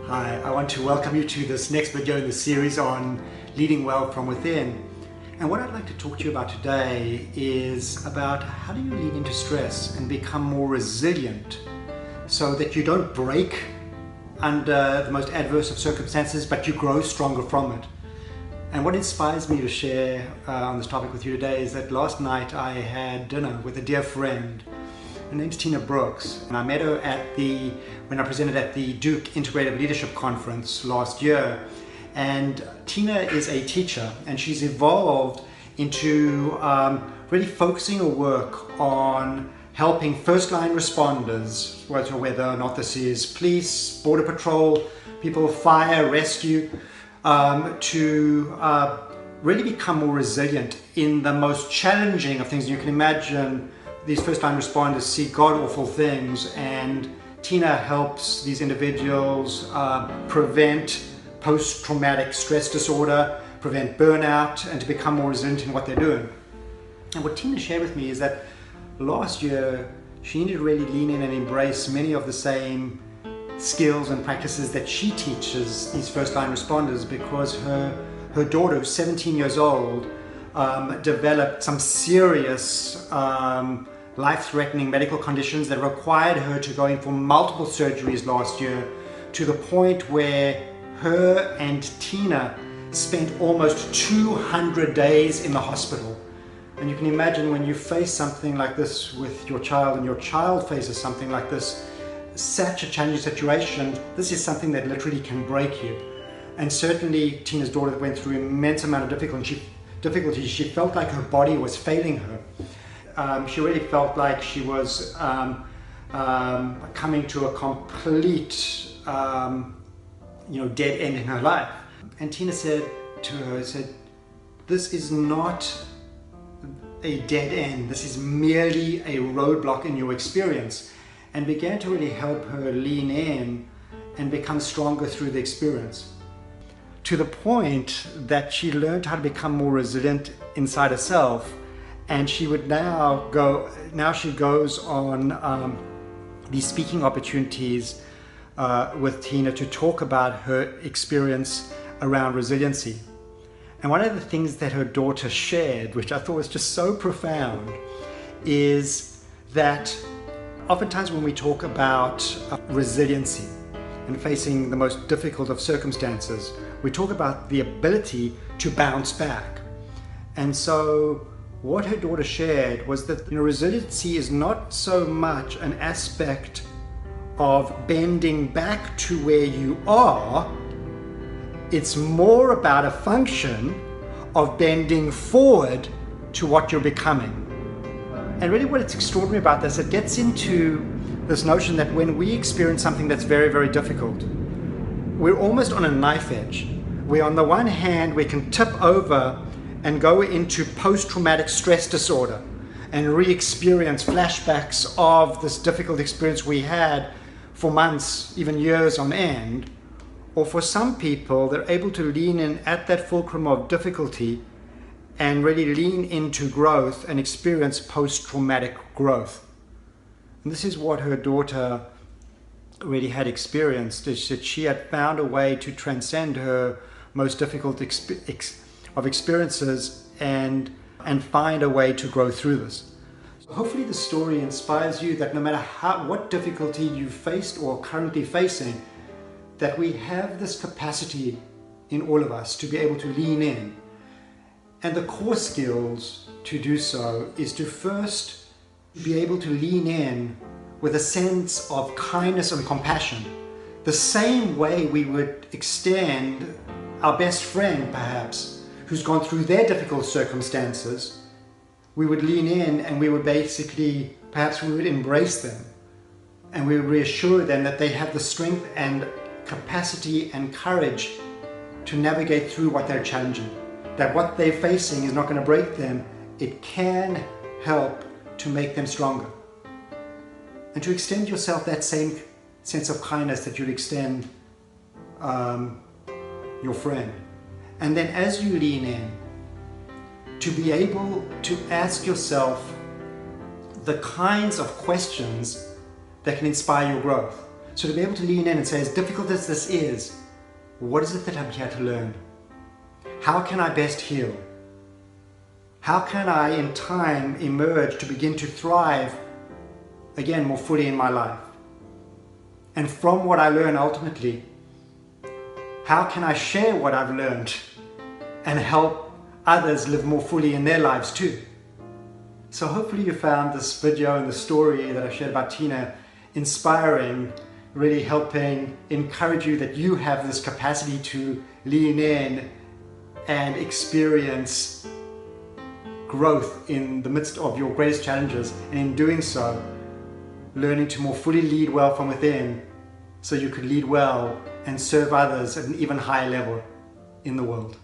Hi, I want to welcome you to this next video in the series on leading well from within. And what I'd like to talk to you about today is about how do you lean into stress and become more resilient so that you don't break under the most adverse of circumstances, but you grow stronger from it. And what inspires me to share on this topic with you today is that last night I had dinner with a dear friend. Her name's Jama Brookes, and I met her when I presented at the Duke Integrative Leadership Conference last year. And Tina is a teacher, and she's evolved into really focusing her work on helping first-line responders, whether or not this is police, border patrol, people, fire, rescue, to really become more resilient in the most challenging of things. You can imagine these first-line responders see god-awful things, and Tina helps these individuals prevent post-traumatic stress disorder, prevent burnout, and to become more resilient in what they're doing. And what Tina shared with me is that last year she needed to really lean in and embrace many of the same skills and practices that she teaches these first-line responders, because her daughter, who's 17 years old, developed some serious life-threatening medical conditions that required her to go in for multiple surgeries last year, to the point where her and Tina spent almost 200 days in the hospital. And you can imagine when you face something like this with your child, and your child faces something like this, such a challenging situation, this is something that literally can break you. And certainly Tina's daughter went through an immense amount of difficulty. She felt like her body was failing her. She really felt like she was coming to a complete dead end in her life. And Tina said to her, this is not a dead end, this is merely a roadblock in your experience, and began to really help her lean in and become stronger through the experience, to the point that she learned how to become more resilient inside herself. And she would now she goes on these speaking opportunities with Tina to talk about her experience around resiliency. And one of the things that her daughter shared, which I thought was just so profound, is that oftentimes when we talk about resiliency and facing the most difficult of circumstances, we talk about the ability to bounce back. And so what her daughter shared was that resiliency is not so much an aspect of bending back to where you are, it's more about a function of bending forward to what you're becoming. And really what's extraordinary about this, it gets into this notion that when we experience something that's very, very difficult, we're almost on a knife edge, where on the one hand we can tip over and go into post-traumatic stress disorder and re-experience flashbacks of this difficult experience we had for months, even years on end. Or for some people, they're able to lean in at that fulcrum of difficulty and really lean into growth and experience post-traumatic growth. And this is what her daughter really had experienced, is that she had found a way to transcend her most difficult experiences and find a way to grow through this. So hopefully the story inspires you that no matter what difficulty you've faced or currently facing, that we have this capacity in all of us to be able to lean in. And the core skills to do so is to first be able to lean in with a sense of kindness and compassion, the same way we would extend our best friend, perhaps, who's gone through their difficult circumstances. We would lean in and we would perhaps we would embrace them, and we would reassure them that they have the strength and capacity and courage to navigate through what they're challenging, that what they're facing is not going to break them, it can help to make them stronger. And to extend yourself that same sense of kindness that you'd extend your friend. And then as you lean in, to be able to ask yourself the kinds of questions that can inspire your growth. So to be able to lean in and say, as difficult as this is, what is it that I'm here to learn? How can I best heal? How can I in time emerge to begin to thrive again more fully in my life? And from what I learn ultimately, how can I share what I've learned and help others live more fully in their lives too? So hopefully you found this video and the story that I shared about Tina inspiring, really helping encourage you that you have this capacity to lean in and experience growth in the midst of your greatest challenges, and in doing so, learning to more fully lead well from within so you could lead well and serve others at an even higher level in the world.